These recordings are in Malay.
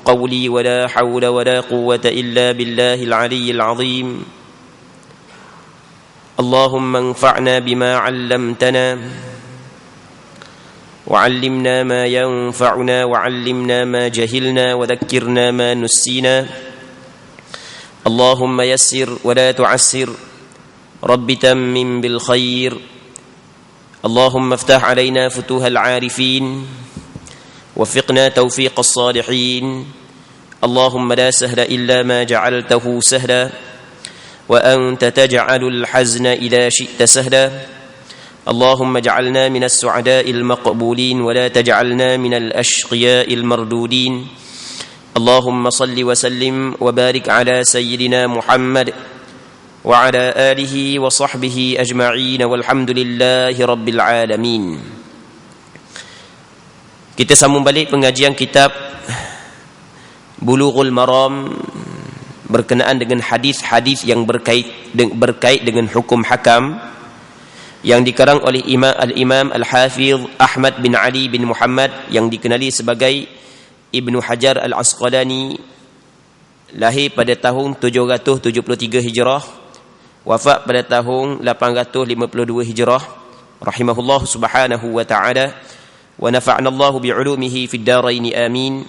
قولي ولا حول ولا قوة إلا بالله العلي العظيم اللهم انفعنا بما علمتنا وعلمنا ما ينفعنا وعلمنا ما جهلنا وذكرنا ما نسينا اللهم يسر ولا تعسر رب تمم بالخير اللهم افتح علينا فتوح العارفين وفقنا توفيق الصالحين اللهم لا سهل إلا ما جعلته سهلا وأنت تجعل الحزن إذا شئت سهلا اللهم اجعلنا من السعداء المقبولين ولا تجعلنا من الأشقياء المردودين اللهم صل وسلم وبارك على سيدنا محمد وعلى آله وصحبه أجمعين والحمد لله رب العالمين. Kita sambung balik pengajian kitab Bulughul Maram berkenaan dengan hadis-hadis yang berkait dengan hukum hakam yang dikarang oleh Al-Imam Al-Hafiz Ahmad bin Ali bin Muhammad yang dikenali sebagai Ibnu Hajar Al-Asqalani, lahir pada tahun 773 Hijrah, wafat pada tahun 852 Hijrah, rahimahullah subhanahu wa ta'ala wa nafa'na Allahu bi'ulumihi fid darain amin.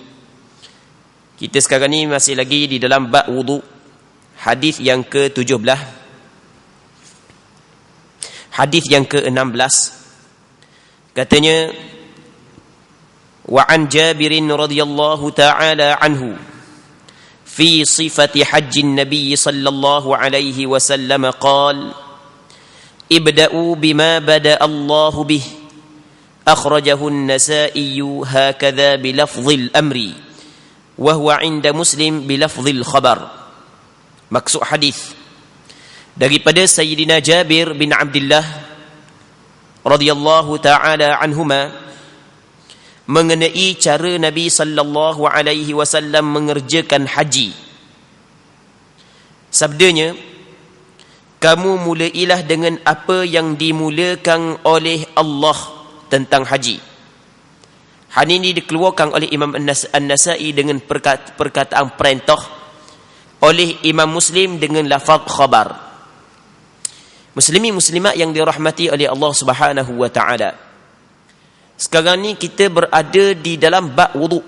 Kita sekarang ni masih lagi di dalam bab wudu, hadis yang ke-17. Hadis yang ke-16 katanya, wa an Jabirin radhiyallahu ta'ala anhu fi sifati hajjin nabiy sallallahu alaihi wasallam qala ibda'u bima bada Allahu bih akhrajahu an-Nasa'i hakadha bilafdhil amri wa huwa 'inda Muslim bilafdhil khabar. Maksud hadis daripada Sayyidina Jabir bin Abdullah radhiyallahu ta'ala anhuma mengenai cara Nabi sallallahu alaihi wasallam mengerjakan haji. Sabdanya, kamu mulailah dengan apa yang dimulakan oleh Allah tentang haji. Hadis ini dikeluarkan oleh Imam An-Nasa'i dengan perkataan perintah, oleh Imam Muslim dengan lafaz khabar. Muslimin muslimat yang dirahmati oleh Allah Subhanahu wa taala. Sekarang ni kita berada di dalam bab wudu.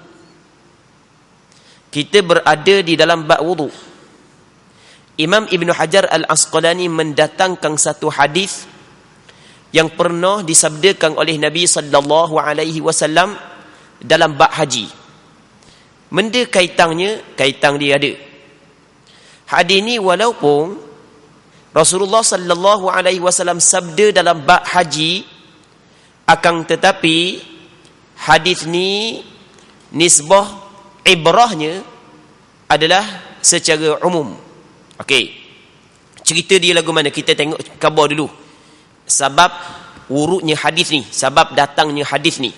Imam Ibn Hajar Al-Asqalani mendatangkan satu hadis yang pernah disabdakan oleh Nabi sallallahu alaihi wasallam dalam bab haji. Benda kaitan dia ada. Hadis ni walaupun Rasulullah sallallahu alaihi wasallam sabda dalam bab haji, akan tetapi hadis ni nisbah ibrahnya adalah secara umum. Okey. Cerita dia lagu mana? Kita tengok khabar dulu. Sebab wurudnya hadis ni, sebab datangnya hadis ni.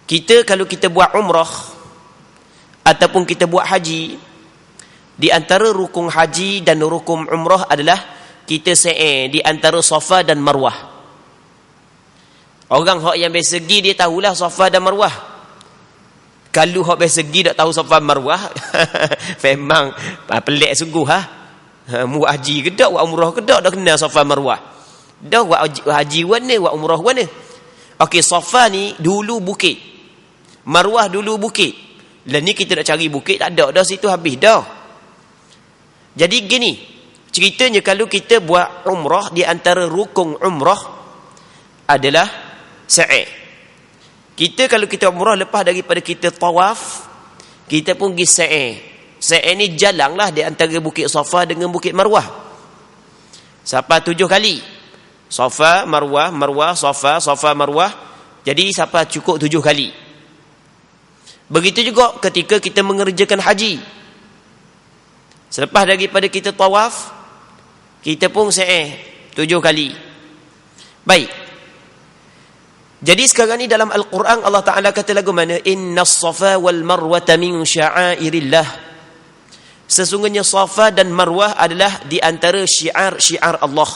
Kita kalau kita buat umrah ataupun kita buat haji, di antara rukun haji dan rukun umrah adalah kita sa'i di antara Safa dan Marwah. Orang hak yang biasa pergi dia tahulah Safa dan Marwah. Kalau hak biasa pergi tak tahu Safa Marwah, memang pelik sungguh mu haji ke dak, buat umrah ke dak, dah kenal Safa Marwah. Dah buat haji mana, buat umrah mana. Okey, Safa ni dulu bukit, Marwah dulu bukit. Lah ni kita nak cari bukit tak ada dah, situ habis dah. Jadi gini, ceritanya kalau kita buat umrah, di antara rukun umrah adalah sa'i. Kita kalau kita umrah, lepas daripada kita tawaf, kita pun pergi sa'i. Sa'i ni jalan lah di antara bukit Safa dengan bukit Marwah. Sampai 7 kali. Safa, Marwah, Marwah, Safa, Safa, Marwah. Jadi sampai cukup 7 kali. Begitu juga ketika kita mengerjakan haji. Selepas daripada kita tawaf, kita pun sa'i 7 kali. Baik. Jadi sekarang ni dalam Al-Quran Allah Ta'ala kata lagu mana? Innas safa wal marwata min sya'airillah. Sesungguhnya Safa dan Marwah adalah di antara syiar-syiar Allah.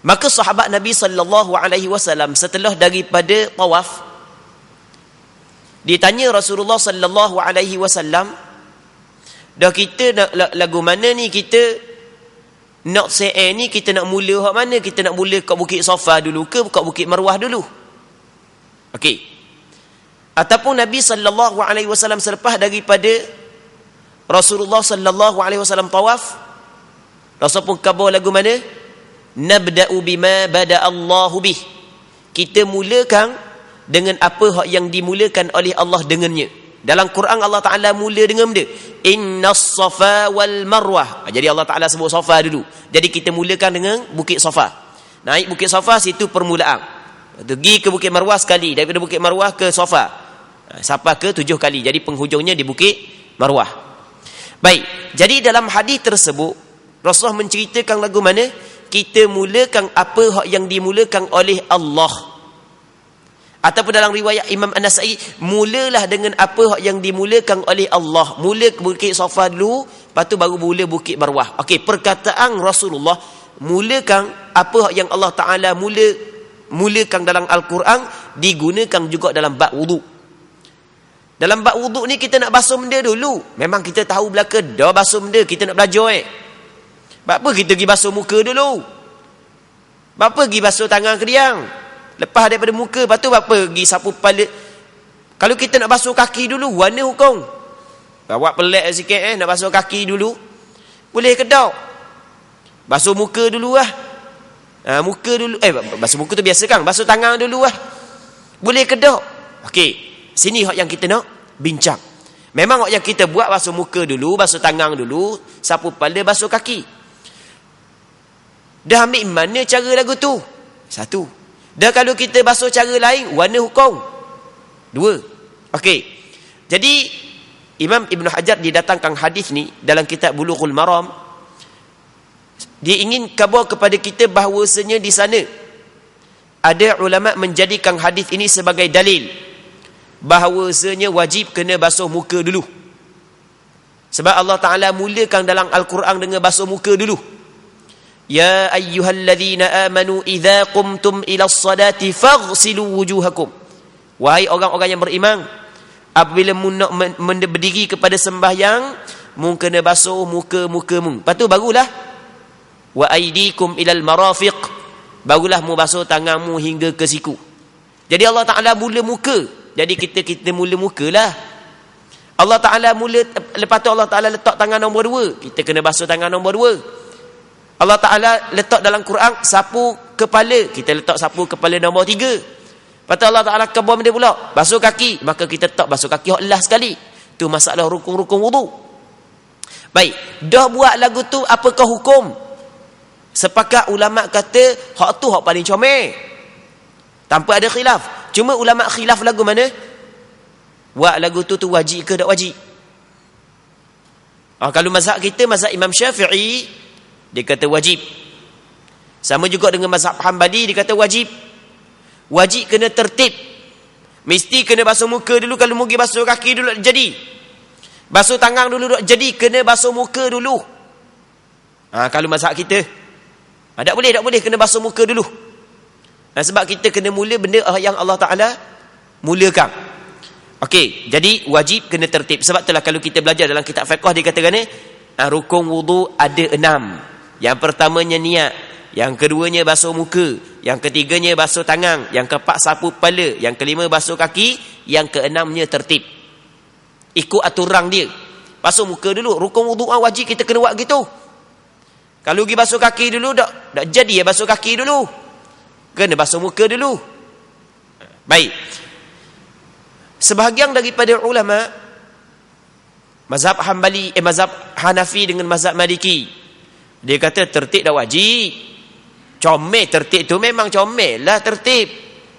Maka sahabat Nabi sallallahu alaihi wasallam setelah daripada tawaf, Ditanya Rasulullah sallallahu alaihi wasallam, dah kita nak lagu mana ni, kita nak ni, kita nak mula hak mana? Kita nak mula kat Bukit Safa dulu ke kat Bukit Marwah dulu? Okey. Ataupun Nabi sallallahu alaihi wasallam selepas daripada Rasulullah sallallahu alaihi wasallam tawaf, Rasul pun khabar lagu mana? Nabda'u bima bada Allahu bih. Kita mulakan dengan apa yang dimulakan oleh Allah dengannya. Dalam Quran Allah Ta'ala mula dengan benda Innas Safa wal Marwah. Jadi Allah Ta'ala sebut Safa dulu. Jadi kita mulakan dengan Bukit Safa. Naik Bukit Safa, situ permulaan. Pergi ke Bukit Marwah sekali. Daripada Bukit Marwah ke Safa, sampai ke 7 kali. Jadi penghujungnya di Bukit Marwah. Baik, jadi dalam hadis tersebut Rasulullah menceritakan lagu mana? Kita mulakan apa yang dimulakan oleh Allah. Ataupun dalam riwayat Imam An-Nasa'i, mulalah dengan apa yang dimulakan oleh Allah. Mula ke Bukit Safa dulu, lepas tu baru mula Bukit Marwah. Okey, perkataan Rasulullah, mulakan apa yang Allah Ta'ala mulakan dalam Al-Quran, digunakan juga dalam bab wudu. Dalam bab wudu ni kita nak basuh benda dulu. Memang kita tahu belaka dah basuh benda, kita nak belajar Sebab apa kita pergi basuh muka dulu? Sebab apa pergi basuh tangan kediang? Lepas daripada muka, lepas tu apa pergi sapu kepala? Kalau kita nak basuh kaki dulu, mana hukum? Bawa pelik sikit nak basuh kaki dulu. Boleh ke tak? Basuh muka dulu lah. Muka dulu. Basuh muka tu biasa kan? Basuh tangan dulu lah. Boleh ke tak? Okey, sini hak yang kita nak bincang. Memang hak yang kita buat, basuh muka dulu, basuh tangan dulu, sapu kepala, basuh kaki. Dah ambil mana cara lagu tu? Satu. Dah kalau kita basuh cara lain, warna hukum? 2. Okey. Jadi Imam Ibn Hajar didatangkan hadis ni dalam kitab Bulughul Maram. Dia ingin khabar kepada kita bahawasanya di sana ada ulama menjadikan hadis ini sebagai dalil bahawasanya wajib kena basuh muka dulu. Sebab Allah Ta'ala mulakan dalam Al-Quran dengan basuh muka dulu. Ya ayyuhalladzina amanu idza qumtum ila as-salati faghsilu wujuhakum. Wahai orang-orang yang beriman, apabila nak berdiri kepada sembahyang, mu kena basuh muka-mukamu. Lepas tu barulah wa aydikum ilal marafiq, barulah mu basuh tanganmu hingga ke siku. Jadi Allah Ta'ala mula muka. Jadi kita mula mukalah. Allah Ta'ala mula, lepas tu Allah Ta'ala letak tangan nombor 2. Kita kena basuh tangan nombor 2. Allah Ta'ala letak dalam Quran sapu kepala, kita letak sapu kepala nombor 3. Lepas tu Allah Ta'ala khabar dia pula basuh kaki, maka kita letak basuh kaki hak last sekali. Tu masalah rukun-rukun wudu. Baik, dah buat lagu tu, apakah hukum? Sepakat ulama kata hak tu hak paling comel, tanpa ada khilaf. Cuma ulama khilaf lagu mana? Buat lagu tu wajib ke tak wajib? Kalau mazhab kita, mazhab Imam Syafi'i, dia kata wajib. Sama juga dengan mazhab Hanbali, dia kata wajib. Wajib kena tertib. Mesti kena basuh muka dulu. Kalau pergi basuh kaki dulu tak jadi. Basuh tangan dulu tak jadi. Kena basuh muka dulu. Kalau mazhab kita. Tak boleh kena basuh muka dulu. Sebab kita kena mula benda yang Allah Ta'ala mulakan. Okey, jadi wajib kena tertib. Sebab itulah kalau kita belajar dalam kitab fiqh, dia katakan rukun wudu ada 6. Yang pertamanya niat, yang keduanya basuh muka, yang ketiganya basuh tangan, yang keempat sapu kepala, yang kelima basuh kaki, yang keenamnya tertib. Ikut aturan dia. Basuh muka dulu, rukun wudu wajib kita kena buat gitu. Kalau pergi basuh kaki dulu tak jadi basuh kaki dulu. Kena basuh muka dulu. Baik. Sebahagian daripada ulama mazhab Hanbali, mazhab Hanafi dengan mazhab Maliki, dia kata tertib dah wajib. Comel tertib tu memang comel lah tertib.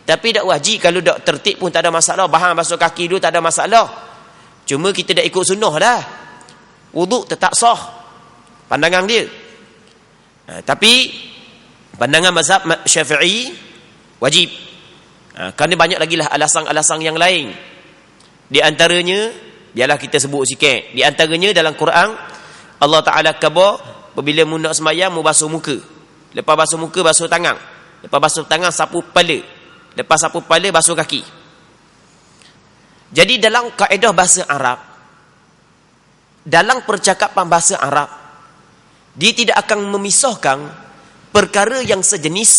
Tapi tak wajib. Kalau tak tertib pun tak ada masalah. Bahan basuh kaki dulu tak ada masalah. Cuma kita dah ikut sunnah dah. Wuduk tetap sah. Pandangan dia. Tapi pandangan mazhab Syafi'i wajib. Kerana banyak lagi lah alasan-alasan yang lain. Di antaranya, biarlah kita sebut sikit. Di antaranya dalam Quran, Allah Ta'ala khabar apabila mu nak sembahyang, mu basuh muka. Lepas basuh muka, basuh tangan. Lepas basuh tangan, sapu kepala. Lepas sapu kepala, basuh kaki. Jadi dalam kaedah bahasa Arab, dalam percakapan bahasa Arab, dia tidak akan memisahkan perkara yang sejenis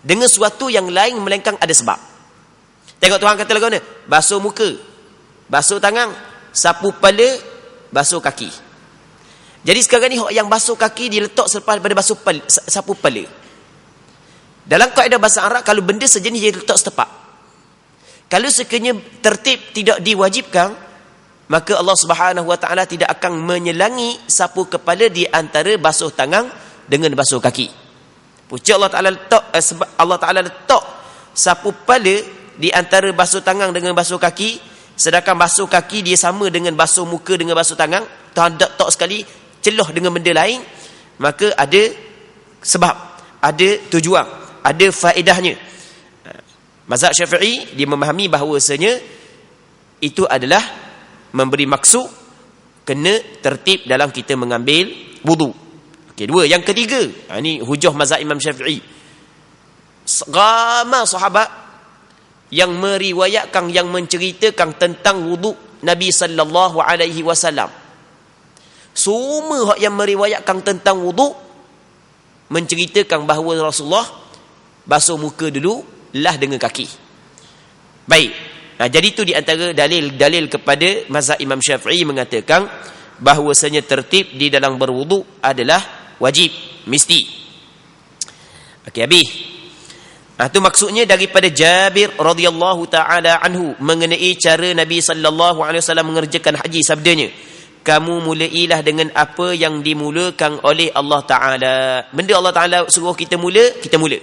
dengan suatu yang lain, melainkan ada sebab. Tengok Tuhan kata lagu ni, basuh muka, basuh tangan, sapu kepala, basuh kaki. Jadi sekarang ni yang basuh kaki diletak selepas daripada basuh sapu kepala. Dalam kaedah bahasa Arab, kalau benda sejenis dia letak setepak. Kalau sekiranya tertib tidak diwajibkan, maka Allah Subhanahu Wa Taala tidak akan menyelangi sapu kepala di antara basuh tangan dengan basuh kaki. Pucuk Allah Taala letak sapu kepala di antara basuh tangan dengan basuh kaki, sedangkan basuh kaki dia sama dengan basuh muka dengan basuh tangan. Tuhan tak sekali celah dengan benda lain, maka ada sebab, ada tujuan, ada faedahnya. Mazhab Syafi'i dia memahami bahawasanya itu adalah memberi maksud kena tertib dalam kita mengambil wudu. Okey, dua. Yang ketiga, ini hujah mazhab Imam Syafi'i. Ramai sahabat yang meriwayatkan, yang menceritakan tentang wudu Nabi sallallahu alaihi wasallam. Semua yang meriwayatkan tentang wudu menceritakan bahawa Rasulullah basuh muka dulu lah dengan kaki. Baik. Jadi itu di antara dalil-dalil kepada mazhab Imam Syafi'i mengatakan bahawasanya tertib di dalam berwudu adalah wajib, mesti. Okey, habis. Itu maksudnya daripada Jabir radhiyallahu taala anhu mengenai cara Nabi sallallahu alaihi wasallam mengerjakan haji, sabdanya, kamu mulailah dengan apa yang dimulakan oleh Allah Taala. Benda Allah Taala suruh kita mula, kita mula.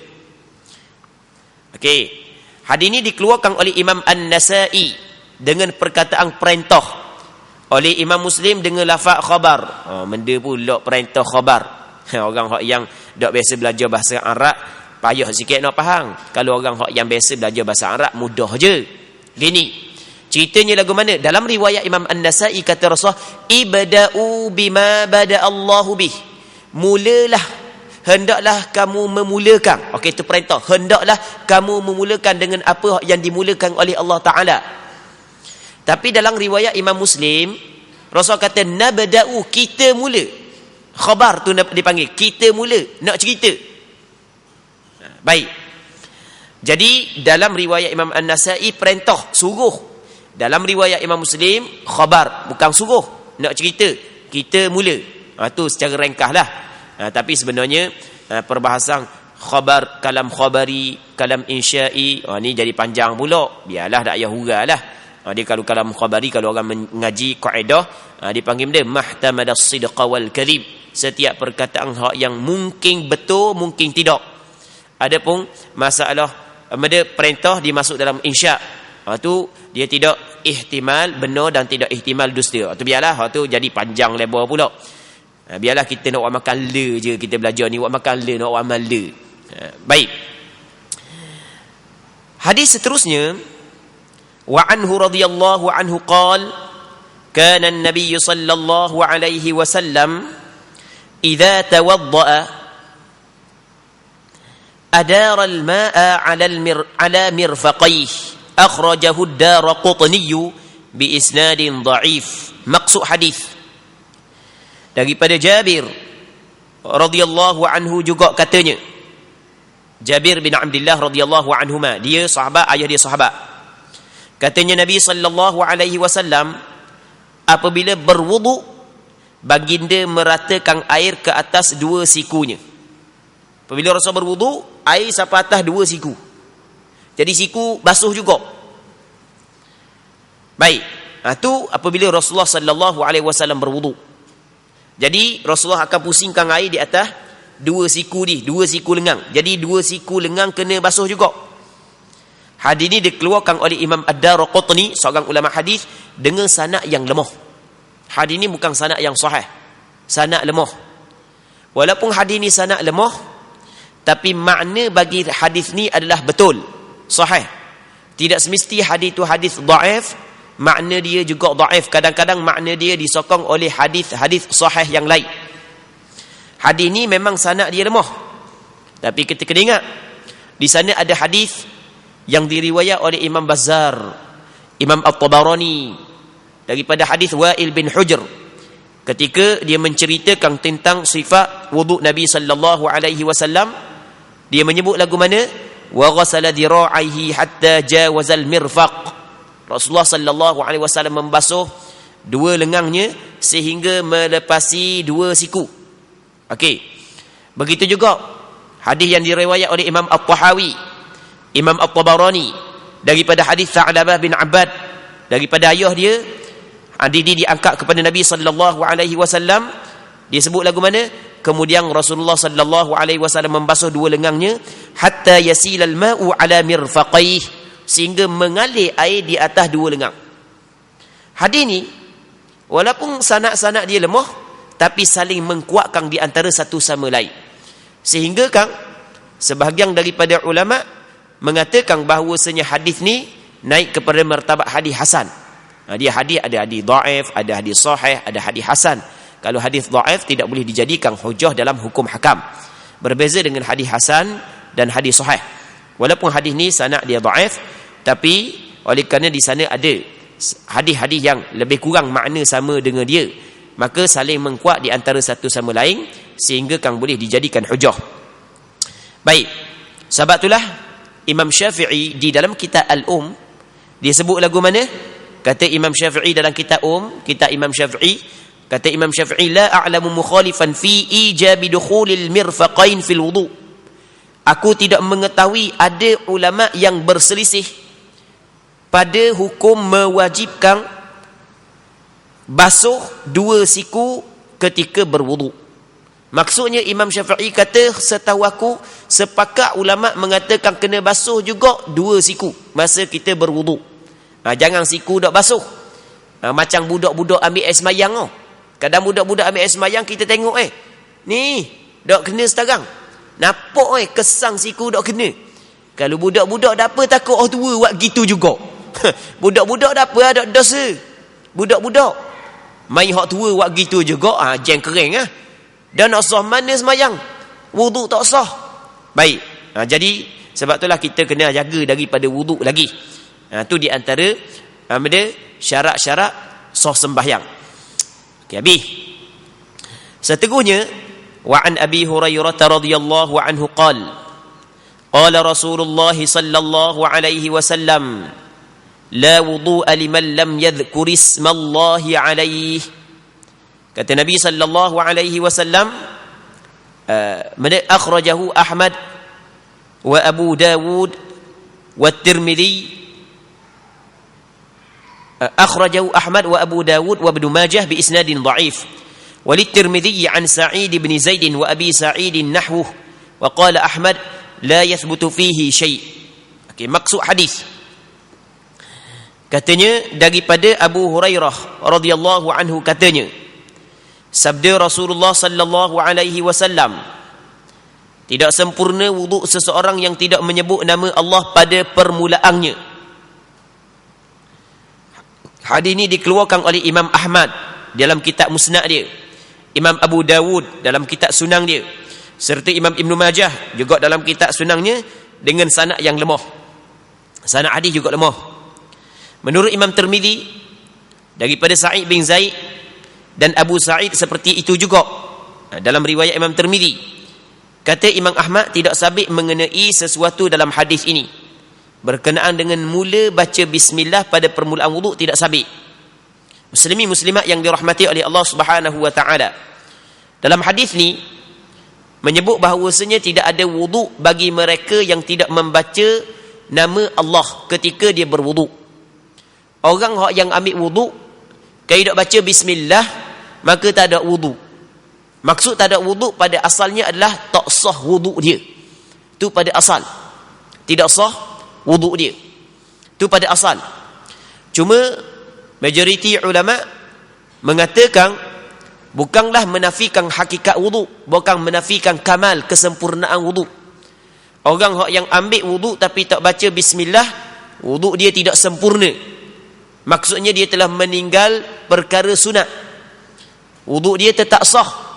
Okey. Hadis ini dikeluarkan oleh Imam An-Nasa'i dengan perkataan perintah, oleh Imam Muslim dengan lafaz khabar. Benda pula perintah khabar. Orang yang tak biasa belajar bahasa Arab payah sikit nak faham. Kalau orang yang biasa belajar bahasa Arab mudah je. Gini, ceritanya lagu mana? Dalam riwayat Imam An-Nasa'i kata Rasulullah, ibda'u bima bada Allahu bih. Mulalah, hendaklah kamu memulakan. Okey, itu perintah. Hendaklah kamu memulakan dengan apa yang dimulakan oleh Allah Ta'ala. Tapi dalam riwayat Imam Muslim, Rasul kata, nabda'u, kita mula. Khabar tu dipanggil, kita mula, nak cerita. Baik. Jadi, dalam riwayat Imam An-Nasa'i, perintah, suruh. Dalam riwayat Imam Muslim, khabar, bukan suruh, nak cerita. Kita mula. Itu secara ringkas lah. Tapi sebenarnya perbahasan khabar, kalam khabari, kalam insya'i, ni jadi panjang pula. Biarlah tak payah hurailah. Dia kalau kalam khabari, kalau orang mengaji kaedah, dipanggil dia mahtamadas sidqa wal kadhib. Setiap perkataan hak yang mungkin betul, mungkin tidak. Adapun masalah perintah dimasuk dalam insya', tu dia tidak ihtimal benar dan tidak ihtimal dusta. Tu biarlah, tu jadi panjang lebar pula. Biarlah kita nak buat makan le je, kita belajar ni buat makan le, nak buat amal le. Baik. Hadis seterusnya, wa anhu radhiyallahu anhu qala kana an-nabiy sallallahu alaihi wasallam idza tawaddaa adara al-ma'a 'ala mirfaqayhi akhrajahu ad-Daraqutni bi isnadin dha'if. Maksud hadis daripada Jabir radhiyallahu anhu juga katanya, Jabir bin Abdullah radhiyallahu anhuma, dia sahabat, ayah dia sahabat. Katanya Nabi sallallahu alaihi wasallam apabila berwudu, baginda meratakan air ke atas dua sikunya. Apabila Rasul berwudu, air sampai atas dua siku. Jadi siku basuh juga. Baik. Itu apabila Rasulullah sallallahu alaihi wasallam berwudu. Jadi Rasulullah akan pusingkan air di atas dua siku ni, dua siku lengan. Jadi dua siku lengan kena basuh juga. Hadis ini dikeluarkan oleh Imam Ad-Daraqutni, seorang ulama hadis, dengan sanad yang lemah. Hadis ini bukan sanad yang sahih, sanad lemah. Walaupun hadis ini sanad lemah, tapi makna bagi hadis ni adalah betul, sahih. Tidak semesti hadis itu hadis dhaif, makna dia juga dhaif. Kadang-kadang makna dia disokong oleh hadis-hadis sahih yang lain. Hadis ni memang sanad dia lemah, tapi kita kena ingat di sana ada hadis yang diriwayat oleh Imam Bazzar, Imam At-Tabarani daripada hadis Wa'il bin Hujr ketika dia menceritakan tentang sifat wuduk Nabi sallallahu alaihi wasallam, dia menyebut lagu mana? Wa ghasala dira'aihi hatta jawazal mirfaq. Rasulullah sallallahu alaihi wasallam membasuh dua lengannya sehingga melepasi dua siku. Okey. Begitu juga hadis yang diriwayat oleh Imam At-Tahawi, Imam At-Tabarani daripada hadis Sa'labah bin Abbad daripada ayah dia, hadis ini diangkat kepada Nabi sallallahu alaihi wasallam. Dia sebut lagu mana? Kemudian Rasulullah sallallahu alaihi wasallam membasuh dua lengannya hatta yasilal ma'u ala mirfaqaih, sehingga mengalir air di atas dua lengan. Hadis ni walaupun sanad-sanad dia lemah, tapi saling mengkuatkan di antara satu sama lain. Sehingga kan sebahagian daripada ulama mengatakan bahawasanya hadis ni naik kepada martabat hadis hasan. Dia hadis, ada hadis dhaif, ada hadis sahih, ada hadis hasan. Kalau hadis dhaif tidak boleh dijadikan hujah dalam hukum hakam. Berbeza dengan hadis hasan dan hadis sahih. Walaupun hadis ni sanad dia dhaif, tapi oleh kerana di sana ada hadis-hadis yang lebih kurang makna sama dengan dia, maka saling mengkuat di antara satu sama lain sehingga kan boleh dijadikan hujah. Baik. Sebab itulah Imam Syafi'i di dalam kitab Al-Um, dia sebut lagu mana? Kata Imam Syafi'i dalam kitab kitab Imam Syafi'i, kata Imam Syafi'i, la a'lamu mukhalifan fi ijabi dukhulil mirfaqain fil wudu. Aku tidak mengetahui ada ulama yang berselisih pada hukum mewajibkan basuh dua siku ketika berwudu. Maksudnya Imam Syafi'i kata, setahu aku sepakat ulama mengatakan kena basuh juga dua siku masa kita berwudu. Jangan siku dak basuh. Macam budak-budak ambil air semayang. Kadang budak-budak ambil air semayang, kita tengok ni dak kena sekarang. Nampak kesang siku dak kena. Kalau budak-budak dak apa takut tua buat gitu juga. Budak-budak dak apa ada dosa. Budak-budak mai hak tua buat gitu juga, jeng kering Dan nak sah mana semayang? Wudu tak sah. Baik. Jadi sebab itulah kita kena jaga daripada wudu lagi. Tu di antara syarat-syarat sah sembahyang. Okey, habis. Seterusnya, wa an Abi Hurairah radhiyallahu anhu qala Rasulullah sallallahu alaihi wasallam, la wudu'a liman lam yadhkur ismallahi alaihi. Kata Nabi sallallahu alaihi wasallam, akhrajahu Ahmad wa Abu Dawud wa Tirmidzi, akhrajahu Ahmad wa Abu Dawud wa Ibn Majah bi isnadin dha'if. Wa Tirmidzi an Sa'id bin Zaid wa Abi Sa'id nahwuhu wa qala Ahmad la yathbutu fihi syai'. Okey, maksud hadis katanya daripada Abu Hurairah radhiyallahu anhu, katanya sabda Rasulullah sallallahu alaihi wasallam, tidak sempurna wuduk seseorang yang tidak menyebut nama Allah pada permulaannya. Hadis ini dikeluarkan oleh Imam Ahmad dalam kitab Musnad dia, Imam Abu Dawud dalam kitab Sunang dia, serta Imam Ibn Majah juga dalam kitab Sunangnya dengan sanad yang lemah. Sanad hadis juga lemah. Menurut Imam Tirmidzi daripada Sa'id bin Zaid dan Abu Sa'id seperti itu juga dalam riwayat Imam Tirmidzi. Kata Imam Ahmad tidak sabit mengenai sesuatu dalam hadis ini berkenaan dengan mula baca bismillah pada permulaan wuduk, tidak sabit. Muslimin muslimat yang dirahmati oleh Allah Subhanahu wa taala, dalam hadis ni menyebut bahawasanya tidak ada wuduk bagi mereka yang tidak membaca nama Allah ketika dia berwuduk. Orang yang ambil wuduk kalau tidak baca bismillah, maka tak ada wuduk. Maksud tak ada wuduk pada asalnya adalah tak sah wuduk dia. Itu pada asal. Tidak sah wuduk dia. Itu pada asal. Cuma majoriti ulama mengatakan bukanlah menafikan hakikat wuduk, bukan menafikan kamal, kesempurnaan wuduk. Orang yang ambil wuduk tapi tak baca bismillah, wuduk dia tidak sempurna. Maksudnya dia telah meninggal perkara sunat. Wuduk dia tetap sah.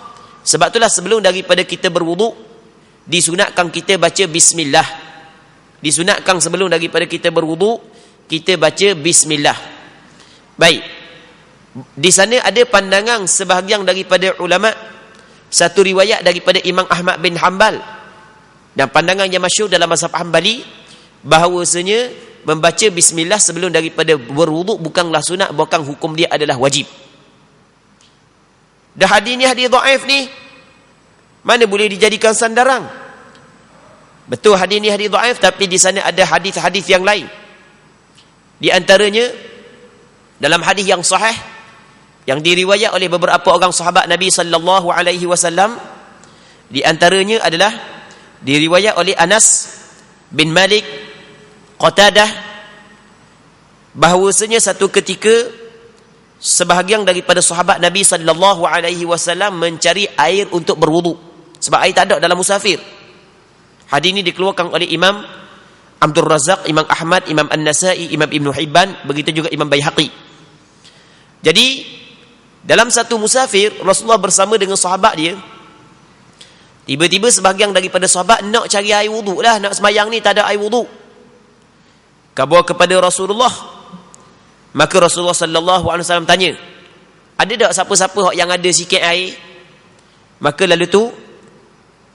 Sebab itulah sebelum daripada kita berwuduk, disunatkan kita baca bismillah. Disunatkan sebelum daripada kita berwuduk, kita baca bismillah. Baik. Di sana ada pandangan sebahagian daripada ulama, satu riwayat daripada Imam Ahmad bin Hanbal dan pandangan yang masyhur dalam mazhab Hanbali, bahawasanya membaca bismillah sebelum daripada berwuduk bukanlah sunat, bahkan hukum dia adalah wajib. Dah hadis ni hadis dhaif ni, mana boleh dijadikan sandaran? Betul hadis ni hadis dhaif, tapi di sana ada hadis-hadis yang lain. Di antaranya dalam hadis yang sahih yang diriwayat oleh beberapa orang sahabat Nabi sallallahu alaihi wasallam, di antaranya adalah diriwayat oleh Anas bin Malik, Qatadah, bahawasanya satu ketika sebahagian daripada sahabat Nabi sallallahu alaihi wasallam mencari air untuk berwuduk sebab air tak ada dalam musafir. Hadis ini dikeluarkan oleh Imam Abdul Razak, Imam Ahmad, Imam An-Nasai, Imam Ibn Hibban, begitu juga Imam Baihaqi. Jadi dalam satu musafir, Rasulullah bersama dengan sahabat dia, tiba-tiba sebahagian daripada sahabat nak cari air wuduk lah, nak semayang ni tak ada air wuduk. Khabar kepada Rasulullah. Maka Rasulullah sallallahu alaihi wasallam tanya, ada tak siapa-siapa yang ada sikit air? Maka lalu tu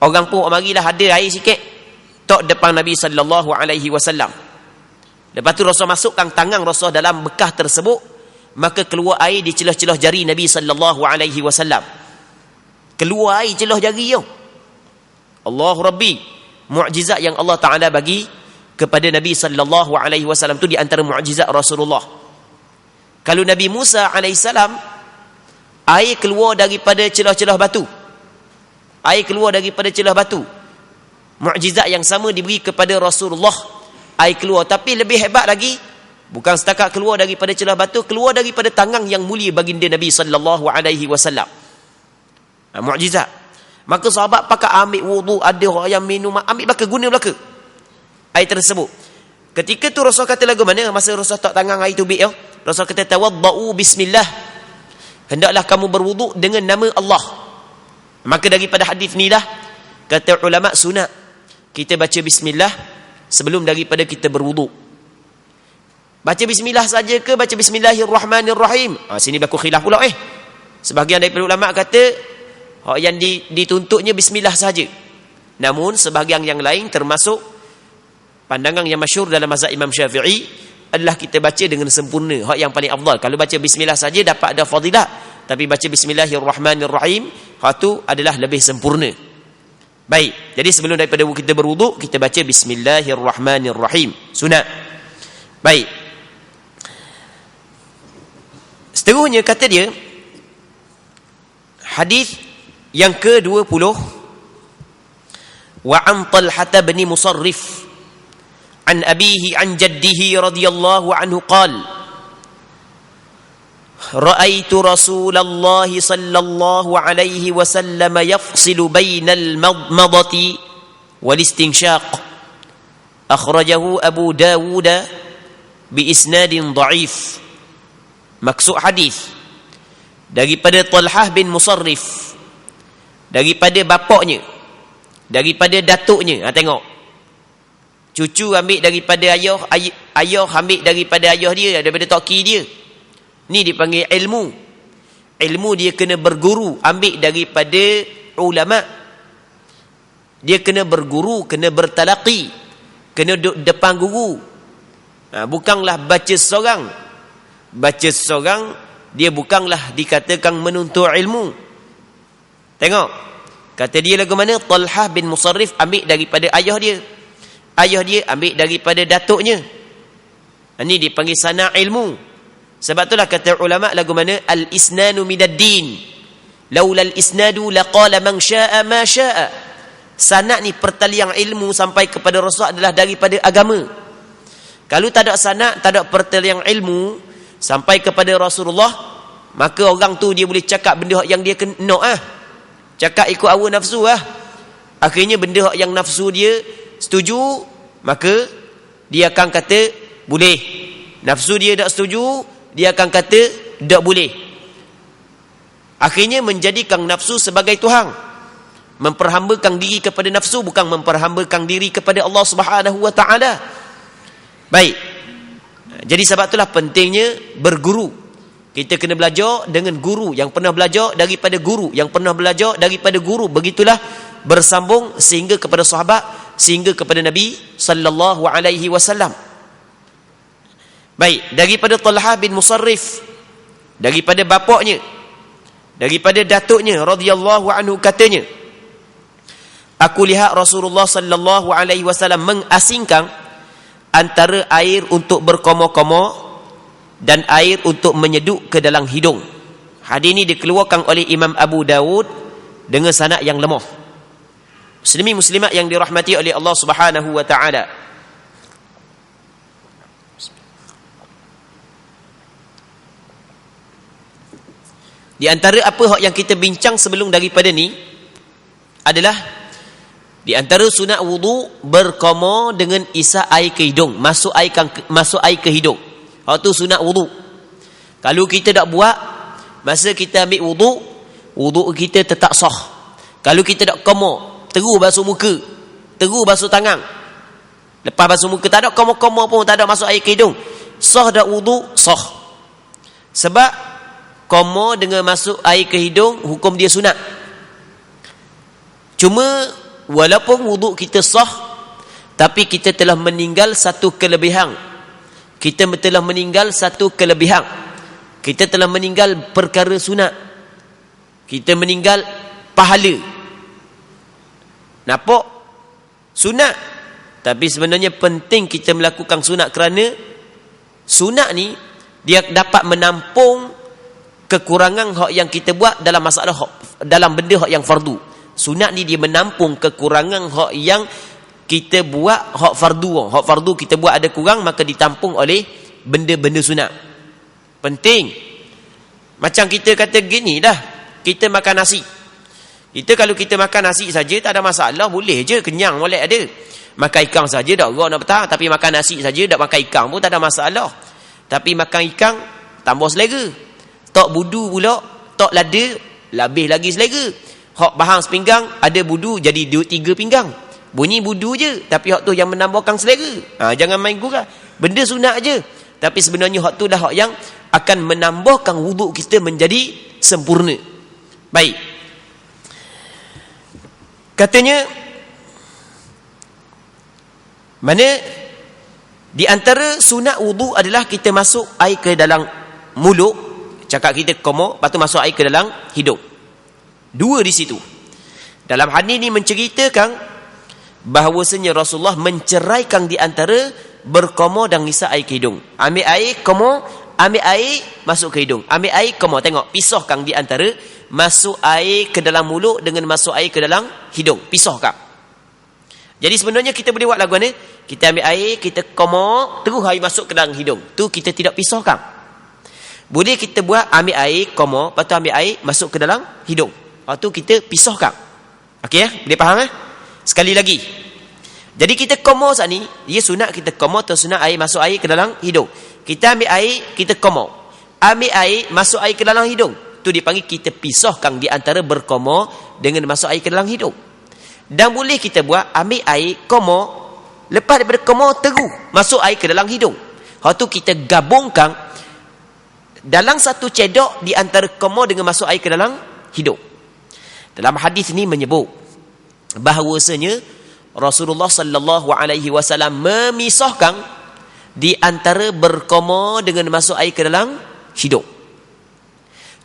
orang pun marilah ada air sikit tok depan Nabi sallallahu alaihi wasallam. Lepas tu Rasul masukkan tangan Rasul dalam bekah tersebut, maka keluar air di celah-celah jari Nabi sallallahu alaihi wasallam. Keluar air celah jari yo. Allahu Rabbi, mukjizat yang Allah Taala bagi kepada Nabi sallallahu alaihi wasallam tu di antara mukjizat Rasulullah. Kalau Nabi Musa alaihissalam, air keluar daripada celah-celah batu. Air keluar daripada celah batu. Mukjizat yang sama diberi kepada Rasulullah, air keluar. Tapi lebih hebat lagi, bukan setakat keluar daripada celah batu, keluar daripada tangan yang mulia baginda Nabi sallallahu alaihi wasallam. Mukjizat. Maka sahabat pakai ambil wudu, ada orang yang minum, ambil belaka, guna belaka air tersebut. Ketika tu Rasul kata lagu mana? Masa Rasul tak tangan air tubik ya, Rasul kata tawaddau bismillah, hendaklah kamu berwuduk dengan nama Allah. Maka daripada hadis ni lah kata ulama sunat kita baca bismillah sebelum daripada kita berwuduk. Baca bismillah saja ke baca bismillahirrahmanirrahim? Sini berlaku khilaf pula Sebahagian daripada ulama kata yang dituntutnya bismillah saja. Namun sebahagian yang lain termasuk pandangan yang masyhur dalam mazhab Imam Syafi'i adalah kita baca dengan sempurna. Hak yang paling afdal. Kalau baca bismillah saja dapat ada fadilah, tapi baca bismillahirrahmanirrahim, hak tu adalah lebih sempurna. Baik, jadi sebelum daripada kita berwuduk, kita baca bismillahirrahmanirrahim. Sunat. Baik. Seterusnya kata dia, hadis yang ke-20, wa an Talhah bin Musarrif an abihi an jaddihi radhiyallahu anhu qala ra'aitu Rasulullah sallallahu alaihi wasallam yafsilu bainal madmadati wal istinshaq, akhrajahu Abu Dawud bi isnadin dhaif. Maksud hadis daripada Talhah bin Musarrif, daripada bapaknya, daripada datuknya. Tengok, cucu ambil daripada ayah, ayah ambil daripada ayah dia, daripada toki dia. Ni dipanggil ilmu. Ilmu dia kena berguru, ambil daripada ulama. Dia kena berguru, kena bertalaqi, kena duduk depan guru. Bukanlah baca seorang. Baca seorang, dia bukanlah dikatakan menuntut ilmu. Tengok, kata dia lagu mana? Talhah bin Musarrif ambil daripada ayah dia, ayah dia ambil daripada datuknya. Ini dipanggil sana ilmu. Sebab itulah kata ulama lagu mana? Al-isnanu minad din, laula al-isnadu laqala man syaa ma syaa. Sanad ni pertalian ilmu sampai kepada Rasul adalah daripada agama. Kalau tak ada sanad, tak ada pertalian ilmu sampai kepada Rasulullah, maka orang tu dia boleh cakap benda yang dia kena cakap ikut hawa nafsu Akhirnya benda yang nafsu dia setuju, maka dia akan kata boleh. Nafsu dia tak setuju, dia akan kata tak boleh. Akhirnya menjadikan nafsu sebagai Tuhan, memperhambakan diri kepada nafsu, bukan memperhambakan diri kepada Allah Subhanahu wa taala. Baik. Jadi sebab itulah pentingnya berguru. Kita kena belajar dengan guru yang pernah belajar daripada guru yang pernah belajar daripada guru. Begitulah bersambung sehingga kepada sahabat, sehingga kepada Nabi sallallahu alaihi wasallam. Baik, daripada Talha bin Musarrif, daripada bapaknya, daripada datuknya radhiyallahu anhu, katanya, aku lihat Rasulullah sallallahu alaihi wasallam mengasingkan antara air untuk berkomor-komor dan air untuk menyeduk ke dalam hidung. Hadis ini dikeluarkan oleh Imam Abu Dawud dengan sanad yang lemah. Muslimin muslimat yang dirahmati oleh Allah Subhanahu wa taala. Di antara apa yang kita bincang sebelum daripada ni adalah di antara sunat wudu berkomor dengan isap air ke hidung, masuk air ke hidung. Itu sunat wudu. Kalau kita tak buat, masa kita ambil wudu kita tetap sah. Kalau kita tak komor, terus basuh muka, terus basuh tangan, lepas basuh muka tak ada komor-komor pun, tak ada masuk air ke hidung, sah tak wudu? Sah. Sebab komor dengan masuk air ke hidung hukum dia sunat. Cuma walaupun wuduk kita sah, tapi kita telah meninggal satu kelebihan. Kita telah meninggal satu kelebihan. Kita telah meninggal perkara sunat. Kita meninggal pahala. Nampak? Sunat. Tapi sebenarnya penting kita melakukan sunat kerana sunat ni dia dapat menampung kekurangan hak yang kita buat dalam masalah hak, dalam benda hak yang fardu. Sunat ni dia menampung kekurangan hak yang kita buat hak fardu. Hak fardu kita buat ada kurang, maka ditampung oleh benda-benda sunat. Penting. Macam kita kata gini dah, kita makan nasi. Kalau kita makan nasi saja tak ada masalah, boleh je, kenyang boleh ada. Makan ikan saja tak gerak nak petang, tapi makan nasi saja tak makan ikan pun tak ada masalah. Tapi makan ikan tambah selera. Tok budu pula, tok lada, lebih lagi selera. Hak bahang sepinggang, ada budu jadi 2-3 pinggang. Bunyi budu je, tapi hak tu yang menambahkan selera. Jangan main gurau. Benda sunat je. Tapi sebenarnya hak tu dah hak yang akan menambahkan wuduk kita menjadi sempurna. Baik. Katanya, mana di antara sunat wuduk adalah kita masuk air ke dalam mulut. Cakap kita komor, lepas tu masuk air ke dalam hidung. Dua di situ. Dalam hadis ni menceritakan bahawasanya Rasulullah menceraikan di antara berkomor dan ngisap air ke hidung. Ambil air, komor, ambil air, masuk ke hidung. Ambil air, komor. Tengok, pisahkan di antara masuk air ke dalam mulut dengan masuk air ke dalam hidung. Pisahkan. Jadi sebenarnya kita boleh buat lagu ni. Kita ambil air, kita komor, terus air masuk ke dalam hidung. Tu kita tidak pisahkan. Boleh kita buat ambil air, komor, lepas tu ambil air, masuk ke dalam hidung. Lepas tu kita pisahkan. Okey ya? Boleh faham eh? Sekali lagi. Jadi kita komor saat ni, dia sunat kita komor atau sunat air, masuk air ke dalam hidung. Kita ambil air, kita komor. Ambil air, masuk air ke dalam hidung. Tu dipanggil kita pisahkan di antara berkomor dengan masuk air ke dalam hidung. Dan boleh kita buat ambil air, komor, lepas daripada komor, terus masuk air ke dalam hidung. Lepas tu kita gabungkan dalam satu cedok di antara komor dengan masuk air ke dalam hidung. Dalam hadis ini menyebut bahawasanya Rasulullah sallallahu alaihi wasallam memisahkan di antara berkomor dengan masuk air ke dalam hidung.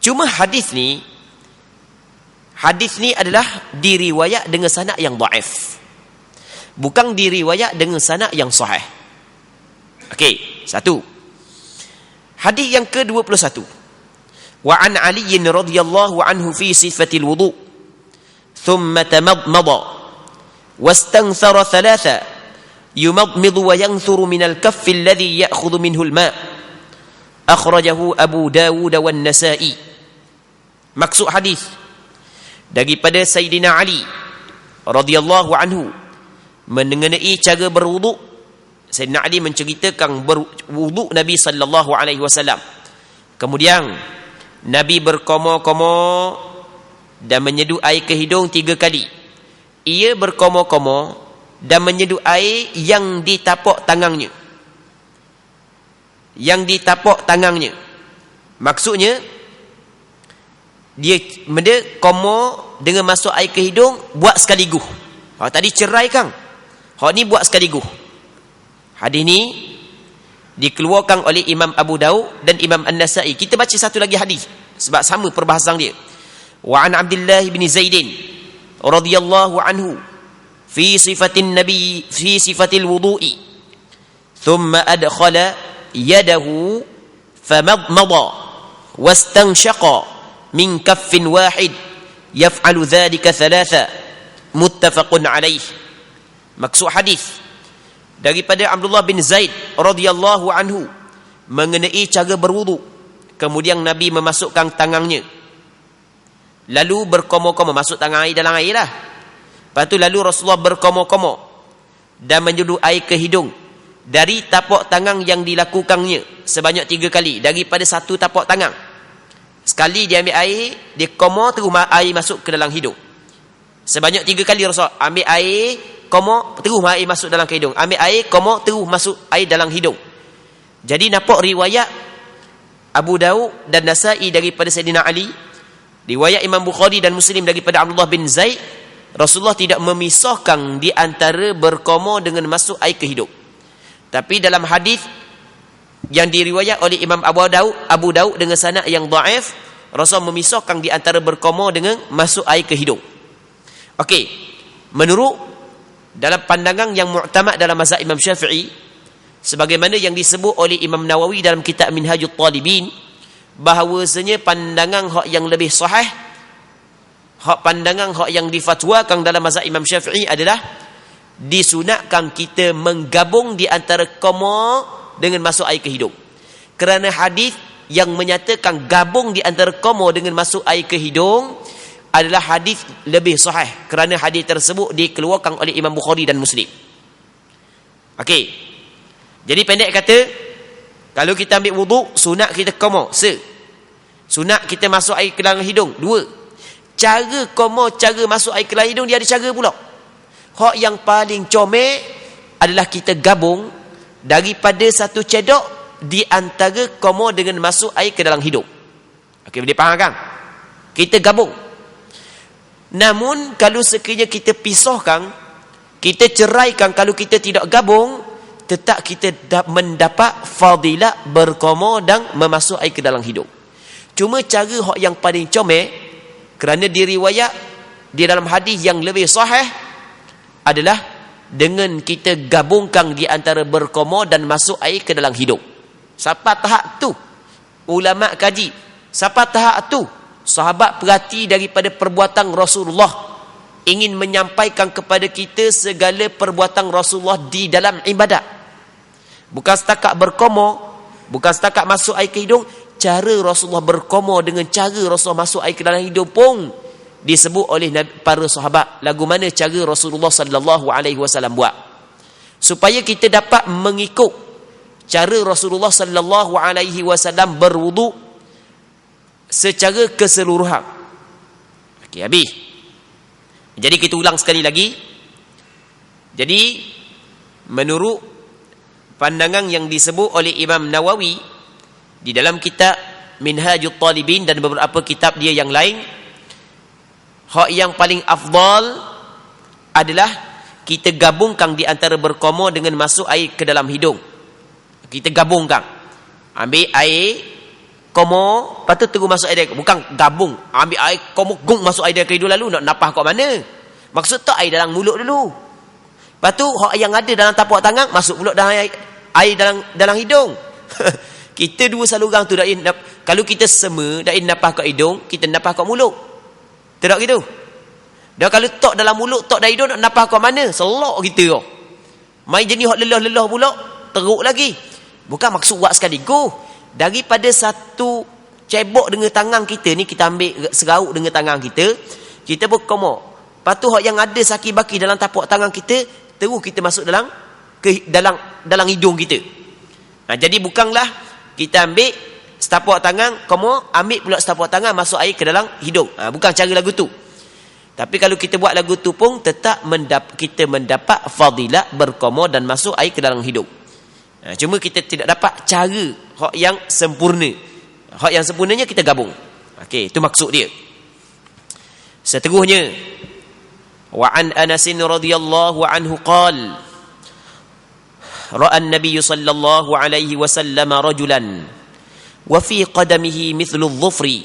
Cuma hadis ni adalah diriwayat dengan sanad yang dhaif. Bukan diriwayat dengan sanad yang sahih. Okey, satu. Hadis yang ke-21. Wa an Ali radhiyallahu anhu fi sifatil wudu. Thumma tamadmada wastanthara thalatha yumadmidu wa yanthuru min al-kaff alladhi ya'khudhu minhu al-ma'. Akhrajahu Abu Dawud wan Nasa'i. Maksud hadis daripada Sayyidina Ali radhiyallahu anhu mengenai cara berwuduk. Sayyidina Ali menceritakan berwuduk Nabi sallallahu alaihi wasallam. Kemudian Nabi berkomor-komor dan menyeduh air ke hidung 3 kali. Ia berkomor-komor dan menyeduh air yang di tapak tangannya. yang ditapak tangannya. Maksudnya dia komo dengan masuk air ke hidung buat sekaligus. Tadi cerai Kang. Ni buat sekaligus. Hadis ni dikeluarkan oleh Imam Abu Daud dan Imam An-Nasa'i. Kita baca satu lagi hadis sebab sama perbahasan dia. Wa an Abdullah bin Zaidin radhiyallahu anhu fi sifatin nabi fi sifatil wudu'i thumma adkhala yadahu famadmada wastanshaqa min kaffin wahid yaf'alu dhalika thalatha muttafaqun alaih. Maksud hadis daripada Abdullah bin Zaid radhiyallahu anhu mengenai cara berwudu. Kemudian Nabi memasukkan tangannya, lalu berkomo-komo, masuk tangan air dalam air lah. Lepas tu lalu Rasulullah berkomo-komo dan menjulur air ke hidung dari tapak tangan yang dilakukannya sebanyak 3 kali daripada satu tapak tangan. Sekali dia ambil air, dia komo terus air masuk ke dalam hidung. Sebanyak 3 kali Rasulullah ambil air, komo terus air masuk dalam hidung. Ambil air, komo terus masuk air dalam hidung. Jadi nampak riwayat Abu Daud dan Nasa'i daripada Sayyidina Ali, riwayat Imam Bukhari dan Muslim daripada Abdullah bin Zaid, Rasulullah tidak memisahkan di antara berkomo dengan masuk air ke hidung. Tapi dalam hadis yang diriwayat oleh Imam Abu Daud dengan sanad yang dhaif, Rasul memisahkan di antara berkomo dengan masuk air ke hidung. Okey, menurut dalam pandangan yang mu'tamad dalam mazhab Imam Syafi'i, sebagaimana yang disebut oleh Imam Nawawi dalam kitab Minhajul Talibin, bahawasanya pandangan hak yang lebih sahih, pandangan hak yang difatwakan dalam mazhab Imam Syafi'i adalah disunatkan kita menggabung di antara komo dengan masuk air ke hidung. Kerana hadis yang menyatakan gabung di antara komo dengan masuk air ke hidung adalah hadis lebih sahih, kerana hadis tersebut dikeluarkan oleh Imam Bukhari dan Muslim. Okey. Jadi pendek kata, kalau kita ambil wuduk, sunat kita komo, sunat kita masuk air ke dalam hidung, 2. Cara komo, cara masuk air ke dalam hidung, dia ada cara pula. Hak yang paling comel adalah kita gabung daripada satu cedok di antara komo dengan masuk air ke dalam hidung. Okey, boleh faham kan? Kita gabung. Namun kalau sekiranya kita pisahkan, kita ceraikan, kalau kita tidak gabung, tetap kita mendapat fadilah berkomo dan memasuk air ke dalam hidung. Cuma cara hak yang paling comel, kerana diriwayat di dalam hadis yang lebih sahih, adalah dengan kita gabungkan di antara berkomo dan masuk air ke dalam hidung. Sampai tahap tu ulama kaji, sampai tahap tu sahabat perhati daripada perbuatan Rasulullah, ingin menyampaikan kepada kita segala perbuatan Rasulullah di dalam ibadat. Bukan setakat berkomo, bukan setakat masuk air ke hidung, cara Rasulullah berkomo dengan cara Rasulullah masuk air ke dalam hidung pun disebut oleh para sahabat lagu mana cara Rasulullah sallallahu alaihi wasallam buat, supaya kita dapat mengikut cara Rasulullah sallallahu alaihi wasallam berwudu secara keseluruhan. Okey, habis. Jadi kita ulang sekali lagi. Jadi menurut pandangan yang disebut oleh Imam Nawawi di dalam kitab Minhajul Talibin dan beberapa kitab dia yang lain, hak yang paling afdal adalah kita gabungkan di antara berkomo dengan masuk air ke dalam hidung. Kita gabungkan. Ambil air komo, lepas tu terus masuk air. Bukan gabung, ambil air komo, gung masuk air ke hidung, lalu nak napah kat mana? Maksud tak air dalam mulut dulu. Lepas tu hak yang ada dalam tapak tangan masuk pula dalam air dalam hidung. Kita dua saluran tu kalau kita sema dak napah kat hidung, kita napah kat mulut. Tak gitu. Dah kalau tok dalam mulut, tok dalam hidung, nak napah kat mana? Selok kita. Mai jenis hak lelah-lelah pula, teruk lagi. Bukan maksud buat sekaligus. Daripada satu cebok dengan tangan kita ni, kita ambil seraut dengan tangan kita, kita berkomok. Lepas tu hak yang ada saki baki dalam tapak tangan kita, terus kita masuk dalam hidung kita. Jadi bukanlah kita ambil setapak tangan, ambil pula setapak tangan, masuk air ke dalam hidung. Bukan cara lagu tu. Tapi kalau kita buat lagu tu pun tetap kita mendapat fadilah berkomo dan masuk air ke dalam hidung. Cuma kita tidak dapat cara hak yang sempurna. Hak yang sempurnanya kita gabung. Okey, itu maksud dia. Seterusnya, wa an Anas radhiyallahu anhu qala ra'a an-nabiy sallallahu alaihi wasallam rajulan wa fi qadamihi mithlu adh-dhufri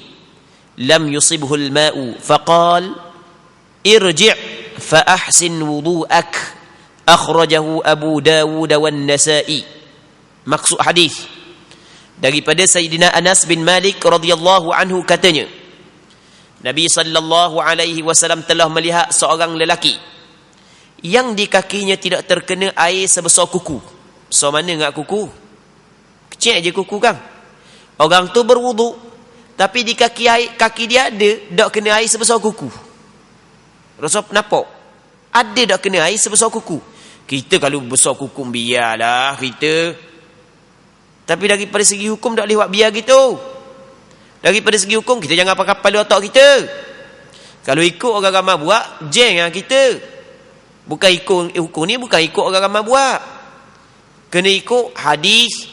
lam yusibhu al-ma'u faqala irji' fa ahsin wudu'ak akhrajahu Abu Dawud wan Nasa'i. Maksud hadis daripada Sayyidina Anas bin Malik radhiyallahu anhu, katanya Nabi sallallahu alaihi wasallam telah melihat seorang lelaki yang di kakinya tidak terkena air sebesar kuku. So mana ngak kuku? Kecil je kuku kan. Orang tu berwuduk tapi di kaki dia ada tak kena air sebesar kuku. Rasa nampak? Ada tak kena air sebesar kuku. Kita kalau besar kuku biarlah kita. Tapi daripada segi hukum tak boleh buat biar gitu. Daripada segi hukum kita jangan pakai kepala otak kita. Kalau ikut orang ramai buat, jeng lah kita. Bukan ikut hukum ni, bukan ikut orang ramai buat. Kena ikut hadis,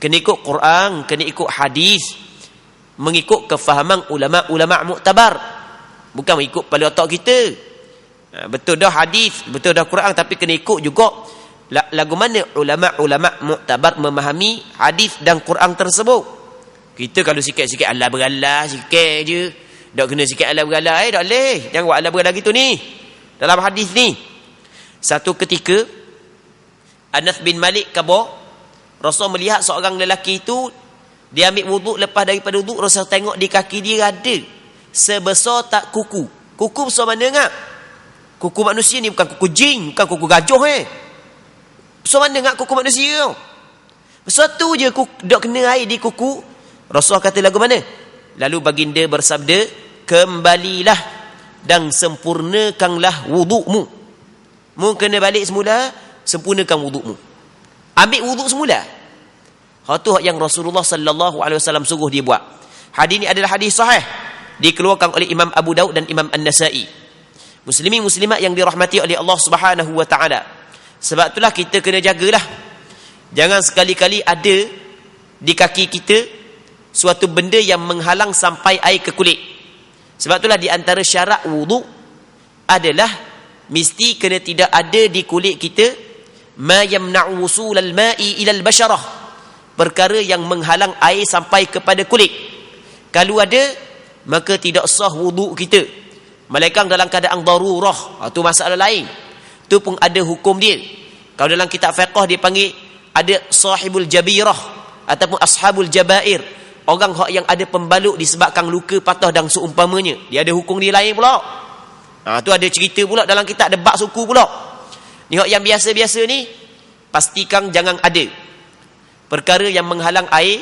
kena ikut Quran, kena ikut hadis, mengikut kefahaman ulama-ulama muktabar. Bukan mengikut kepala otak kita. Betul dah hadis, betul dah Quran, tapi kena ikut juga lagu mana ulama-ulama muktabar memahami hadis dan Quran tersebut. Kita kalau sikit-sikit Allah beralah sikit je, tak kena sikit Allah beralah, tak boleh. Jangan buat Allah beralah gitu ni. Dalam hadis ni, satu ketika Anas bin Malik khabar Rasul melihat seorang lelaki itu, dia ambil wuduk, lepas daripada wuduk Rasul tengok di kaki dia ada sebesar tak kuku. Kuku besar mana ngak? Kuku manusia ni bukan kuku jin, bukan kuku gajah besar mana ngak kuku manusia? Besar tu je tak kena air di kuku. Rasul kata lagu mana? Lalu baginda bersabda, kembalilah dan sempurnakanlah wudukmu. Mu kena balik semula, sempurnakan wudukmu. Ambil wuduk semula. Itu yang Rasulullah sallallahu alaihi wasallam suruh dia buat. Hadis ini adalah hadis sahih, dikeluarkan oleh Imam Abu Daud dan Imam An-Nasa'i. Muslimin muslimat yang dirahmati oleh Allah Subhanahu wa taala. Sebab itulah kita kena jagalah. Jangan sekali-kali ada di kaki kita suatu benda yang menghalang sampai air ke kulit. Sebab itulah di antara syarat wuduk adalah mesti kena tidak ada di kulit kita ma yamna'u wusulal ma'i ilal basharah, perkara yang menghalang air sampai kepada kulit. Kalau ada, maka tidak sah wuduk kita. Melainkan dalam keadaan darurah, itu masalah lain. Itu pun ada hukum dia. Kalau dalam kitab fiqh dia panggil ada sahibul jabirah ataupun ashabul jabair, orang yang ada pembalut disebabkan luka patah dan seumpamanya. Dia ada hukum dia lain pula. Tu ada cerita pula dalam kitab debat suku pula. Ni yang biasa-biasa ni, pastikan jangan ada perkara yang menghalang air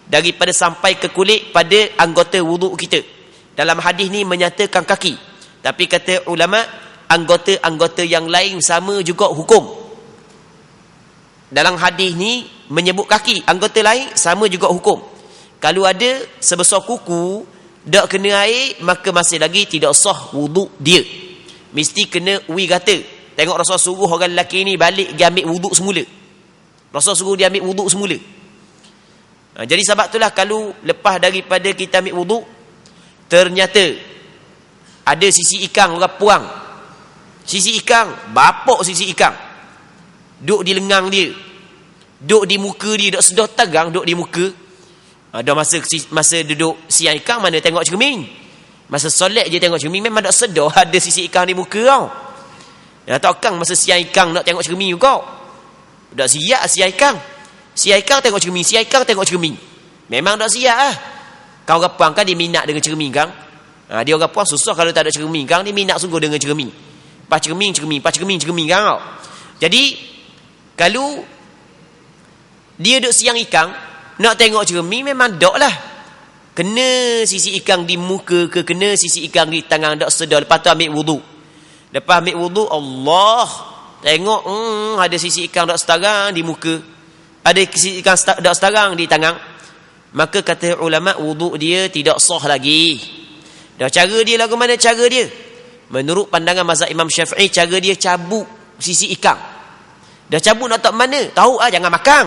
daripada sampai ke kulit pada anggota wuduk kita. Dalam hadis ni menyatakan kaki, tapi kata ulama anggota-anggota yang lain sama juga hukum. Dalam hadis ni menyebut kaki, anggota lain sama juga hukum. Kalau ada sebesar kuku tak kena air, maka masih lagi tidak sah wuduk dia. Mesti kena uwi gata. Tengok Rasul suruh orang lelaki ni balik dia ambil wuduk semula. Rasul suruh dia ambil wuduk semula. Jadi sebab itulah kalau lepas daripada kita ambil wuduk, ternyata ada sisi ikan orang puang. Sisi ikan, bapak sisi ikan duk di lengang dia, duk di muka dia, duk sedar tegang duk di muka. Ada masa duduk siang ikan mana tengok cermin. Masa solat je tengok cermin, memang tak sedar ada sisi ikan di muka kau. Ya takkan masa siang ikan nak tengok cermin kau. Tak siap siang ikan. Siang ikan tengok cermin, siang ikan tengok cermin. Memang tak siap lah. Kau orang puang kan dia minat dengan cermin kan. Dia orang puang susah kalau tak ada cermin kan, dia minat sungguh dengan cermin. Pas cermin kan. Jadi kalau dia duduk siang ikan nak tengok cermin, memang dok lah. Kena sisi ikan di muka ke, kena sisi ikan di tangan, dok sedar. Lepas tu ambil wuduk. Lepas ambil wuduk, Allah tengok ada sisi ikan dok setarang di muka, ada sisi ikan dok setarang di tangan. Maka kata ulama, wuduk dia tidak sah lagi. Dah cara dia lagu mana cara dia? Menurut pandangan mazhab Imam Syafi'i, cara dia cabut sisi ikan. Dah cabut nak tak mana? Tahu jangan makan.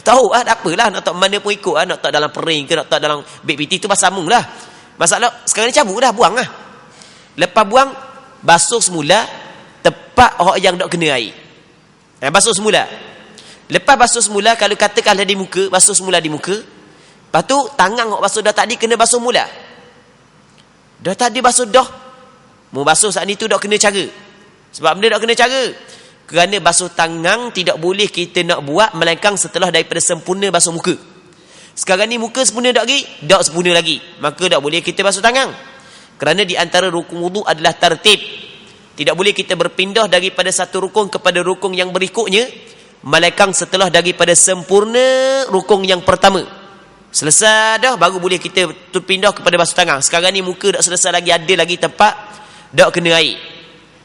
Tahu tak apalah, nak tak mana pun ikut nak tak dalam pering ke, nak tak dalam beg piti tu pasamung lah. Masalah sekarang ni cabut dah, buang lah. Lepas buang, basuh semula tepat hak yang tak kena air. Basuh semula. Lepas basuh semula, kalau katakanlah di muka, basuh semula di muka. Lepas tu tangan hak basuh dah tadi kena basuh mula. Dah tadi basuh dah. Mau basuh saat ni tu tak kena cara. Sebab benda tak kena cara. Kerana basuh tangan tidak boleh kita nak buat melainkan setelah daripada sempurna basuh muka. Sekarang ni muka sempurna tak lagi? Tak sempurna lagi. Maka tak boleh kita basuh tangan. Kerana di antara rukun wudu adalah tertib. Tidak boleh kita berpindah daripada satu rukun kepada rukun yang berikutnya melainkan setelah daripada sempurna rukun yang pertama. Selesai dah baru boleh kita pindah kepada basuh tangan. Sekarang ni muka tak selesai lagi, ada lagi tempat tak kena air.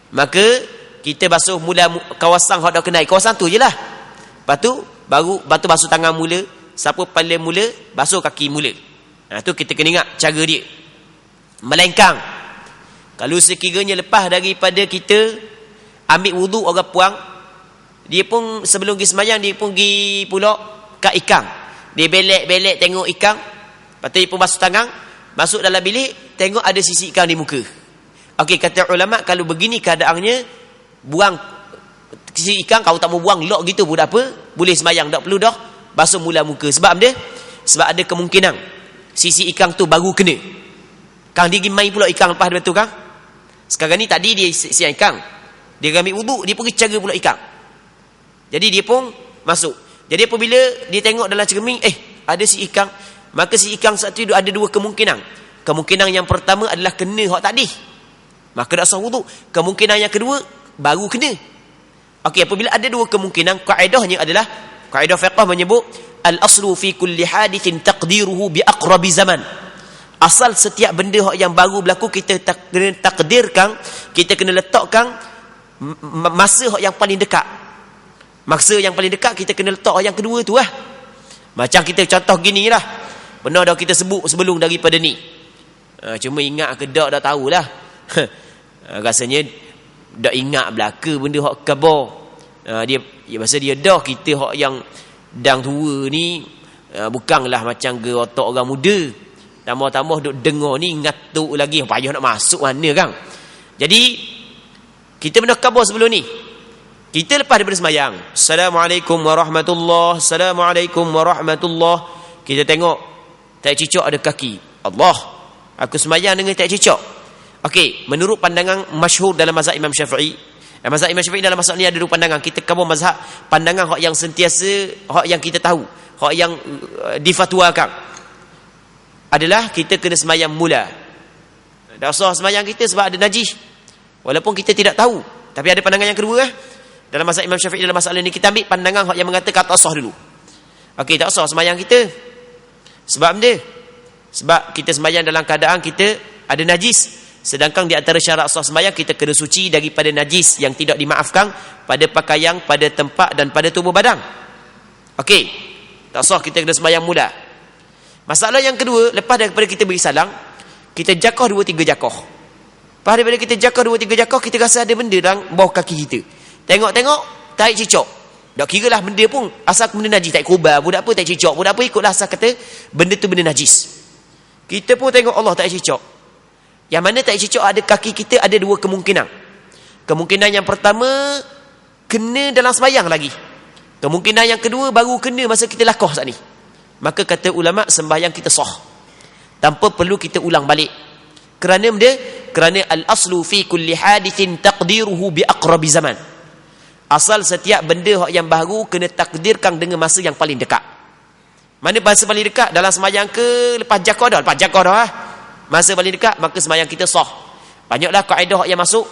Maka kita basuh mula kawasan hak dah kena air. Kawasan tu je lah. Lepas tu baru basuh tangan mula. Siapa kepala mula, basuh kaki mula. Tu kita kena ingat cara dia. Melainkan kalau sekiranya lepas daripada kita ambil wudu orang puang, dia pun sebelum pergi semayang dia pun pergi pula kat ikan. Dia belek-belek tengok ikan. Lepas tu dia pun basuh tangan, masuk dalam bilik, tengok ada sisi ikan di muka. Okey, kata ulama kalau begini keadaannya, buang sisi ikan, kalau tak mau buang lok gitu pun tak apa, boleh semayang, tak perlu dah basuh mula muka. Sebab dia, sebab ada kemungkinan sisi ikan tu baru kena. Kang dia pergi main pula ikan lepas dia tu kang. Sekarang ni tadi dia siang ikan, dia ambil wuduk, dia pergi cara pula ikan. Jadi dia pun masuk. Jadi apabila dia tengok dalam cermin, ada si ikan, maka si ikan satu itu ada dua kemungkinan. Kemungkinan yang pertama adalah kena hak tadi, maka tak sah wuduk. Kemungkinan yang kedua baru kena. Okey, apabila ada dua kemungkinan, kaedahnya adalah, kaedah fiqh menyebut al-aslu fi kulli hadithin taqdiruhu bi aqrabi zaman. Asal setiap benda yang baru berlaku, kita kena takdirkan, kita kena letakkan masa yang paling dekat. Masa yang paling dekat kita kena letak yang kedua tu lah. Macam kita contoh gini lah, benar dah kita sebut sebelum daripada ni. Cuma ingat ke tak dah tahulah. Rasanya dak ingat belaka benda hak khabar. Dia masa dia dah, kita hak yang dang tua ni bukanlah macam ke otak orang muda. Tambah-tambah duk dengar ni ngatuk lagi, payah nak masuk mana kan. Jadi kita benda khabar sebelum ni. Kita lepas daripada semayang, Assalamualaikum warahmatullahi, Assalamualaikum warahmatullahi, kita tengok tak cicak ada kaki. Allah, aku semayang dengan tak cicak. Okey, menurut pandangan masyhur dalam mazhab Imam Syafi'i, mazhab Imam Syafi'i dalam masalah ni ada dua pandangan. Kita kabur mazhab pandangan hak yang sentiasa, hak yang kita tahu, hak yang difatwakan adalah kita kena semayang mula. Tak usah semayang kita sebab ada najis, walaupun kita tidak tahu. Tapi ada pandangan yang kedua dalam mazhab Imam Syafi'i dalam masalah ni, kita ambil pandangan hak yang mengatakan tak sah dulu. Okey, tak usah semayang kita. Sebab dia, sebab kita semayang dalam keadaan kita ada najis. Sedangkan di antara syarat sah sembahyang, kita kena suci daripada najis yang tidak dimaafkan pada pakaian, pada tempat dan pada tubuh badan. Okey, tak sah kita kena sembahyang mula. Masalah yang kedua, lepas daripada kita beri salam, kita jakah 2-3 jakah. Lepas daripada kita jakah 2-3 jakah, kita rasa ada benda dalam bawah kaki kita. Tengok-tengok, tarik cicak. Tak kira lah benda pun, asal benda najis, tarik kubah pun tak apa, tarik cicak pun tak apa, ikutlah asal kata benda tu benda najis. Kita pun tengok Allah tarik cicak. Yang mana tak cicak ada kaki kita, ada dua kemungkinan. Kemungkinan yang pertama, kena dalam sembahyang lagi. Kemungkinan yang kedua, baru kena masa kita lakah saat ni. Maka kata ulama, sembahyang kita sah, tanpa perlu kita ulang balik. Kerana al-aslu fi kulli hadithin taqdiruhu bi aqrabi zaman. Asal setiap benda yang baru kena takdirkan dengan masa yang paling dekat. Mana masa paling dekat? Dalam sembahyang ke lepas jakah dah? Lepas jakah dah lah. Masa paling dekat, maka sembahyang kita sah. Banyaklah kaedah yang masuk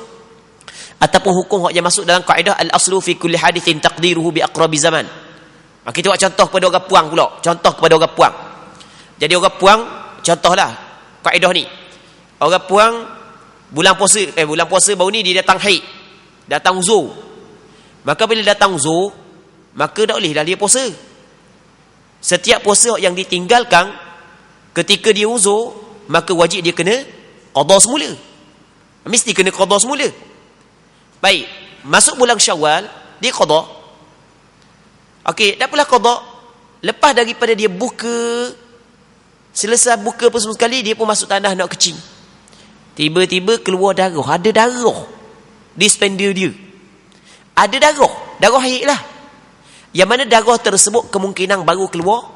ataupun hukum yang masuk dalam kaedah al-aslu fi kulli hadithin taqdiruhu bi aqrabi zaman. Kita buat contoh kepada orang puang pula. Contoh kepada orang puang. Jadi orang puang, contohlah kaedah ni. Orang puang bulan puasa baru ni dia datang haid, datang uzur. Maka bila datang uzur, maka tak boleh dah dia puasa. Setiap puasa yang ditinggalkan ketika dia uzur, maka wajib dia kena qada semula. Mesti kena qada semula. Baik, masuk bulan Syawal, dia qada. Okey, tak apalah qada. Lepas daripada dia buka, selesai buka pun semua sekali, dia pun masuk tanah nak kecing. Tiba-tiba keluar darah, ada darah di spender dia. Ada darah haid lah. Yang mana darah tersebut kemungkinan baru keluar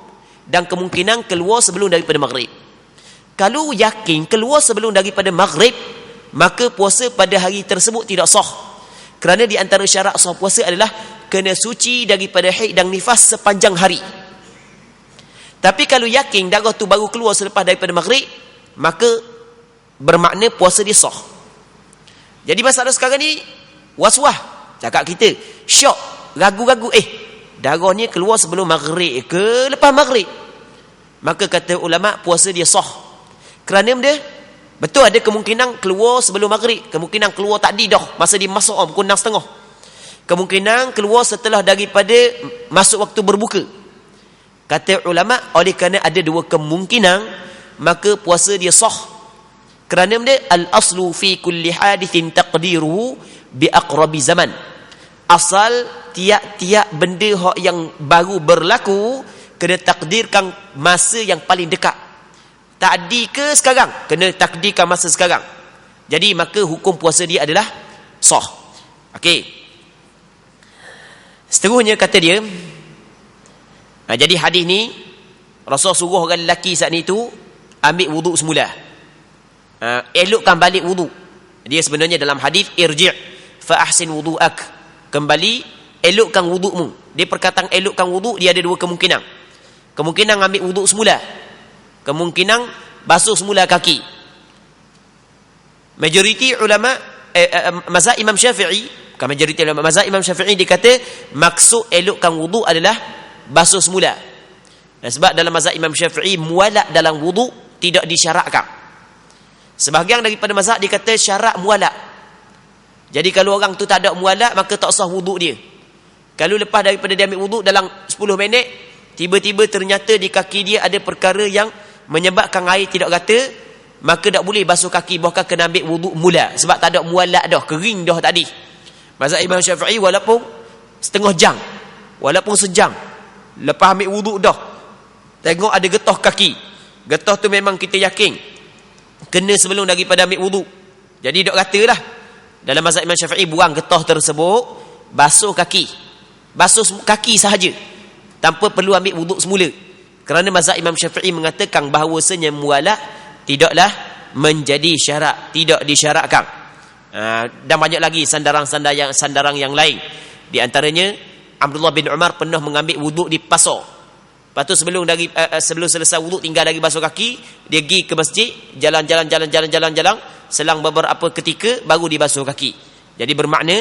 dan kemungkinan keluar sebelum daripada maghrib. Kalau yakin keluar sebelum daripada maghrib, maka puasa pada hari tersebut tidak sah. Kerana di antara syarat sah puasa adalah kena suci daripada haid dan nifas sepanjang hari. Tapi kalau yakin darah tu baru keluar selepas daripada maghrib, maka bermakna puasa dia sah. Jadi masalah sekarang ni was-was, cakap kita syok, ragu-ragu, darah ni keluar sebelum maghrib ke lepas maghrib? Maka kata ulama puasa dia sah. Kerana dia betul ada kemungkinan keluar sebelum maghrib, kemungkinan keluar tadi dah masa dia masuk pukul 6.30, kemungkinan keluar setelah daripada masuk waktu berbuka. Kata ulama, oleh kerana ada dua kemungkinan, maka puasa dia sah. Kerana dia al-aslu fi kulli hadithin taqdiruhu bi aqrabi zaman. Asal tiap-tiap benda yang baru berlaku kena takdirkan masa yang paling dekat. Takdir ke sekarang? Kena takdirkan masa sekarang. Jadi maka hukum puasa dia adalah sah. Okey. Seterusnya kata dia, jadi hadis ni Rasul suruh orang lelaki saat ni tu ambil wuduk semula. Elokkan balik wuduk. Dia sebenarnya dalam hadis irji' fa ahsin wudu'ak. Kembali elokkan wudukmu. Dia perkataan elokkan wuduk, dia ada dua kemungkinan. Kemungkinan ambil wuduk semula, kemungkinan basuh semula kaki. Majoriti ulama mazhab Imam Syafi'i, bukan majoriti ulama, mazhab Imam Syafi'i dia kata maksud elokkan wuduk adalah basuh semula. Dan sebab dalam mazhab Imam Syafi'i mualak dalam wuduk tidak disyaratkan. Sebahagian daripada mazhab dia kata syarat mualak. Jadi kalau orang tu tak ada mualak, maka tak sah wuduk dia. Kalau lepas daripada dia ambil wuduk dalam 10 minit, tiba-tiba ternyata di kaki dia ada perkara yang menyebabkan air tidak rata, maka tak boleh basuh kaki, bahkan kena ambil wuduk mula. Sebab tak ada mualak dah, kering dah tadi. Mazhab Imam Syafi'i walaupun setengah jam, walaupun sejam, lepas ambil wuduk dah, tengok ada getah kaki. Getah tu memang kita yakin kena sebelum daripada ambil wuduk. Jadi dok rata lah. Dalam mazhab Imam Syafi'i buang getah tersebut, basuh kaki. Basuh kaki sahaja, tanpa perlu ambil wuduk semula. Kerana mazhab Imam Syafi'i mengatakan bahawasanya mualak tidaklah menjadi syarat, tidak disyaratkan. Dan banyak lagi sandaran yang lain. Di antaranya Abdullah bin Umar pernah mengambil wuduk di pasar. Lepas tu sebelum selesai wuduk tinggal lagi basuh kaki, dia pergi ke masjid, jalan, selang beberapa ketika baru dibasuh kaki. Jadi bermakna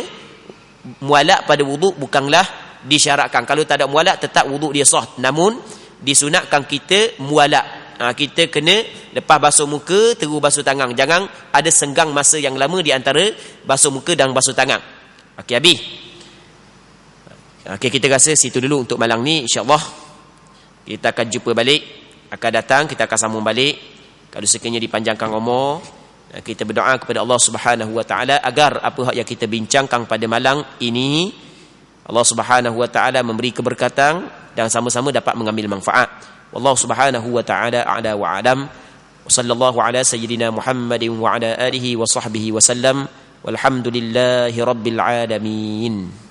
mualak pada wuduk bukanlah disyaratkan. Kalau tak ada mualak tetap wuduk dia sah. Namun disunatkan kita mualak. Kita kena lepas basuh muka terus basuh tangan. Jangan ada senggang masa yang lama di antara basuh muka dan basuh tangan. Okey, habis. Okey, kita rasa situ dulu untuk malam ni. InsyaAllah kita akan jumpa balik, akan datang, kita akan sambung balik. Kalau sekiranya dipanjangkan umur, kita berdoa kepada Allah Subhanahu wa taala agar apa yang kita bincangkan pada malam ini Allah Subhanahu wa taala memberi keberkatan dan sama-sama dapat mengambil manfaat. Wallahu Subhanahu wa taala a'la wa a'lam. Wa sallallahu ala sayyidina Muhammadin wa ala alihi wa sahbihi wa sallam. Walhamdulillahi rabbil alamin.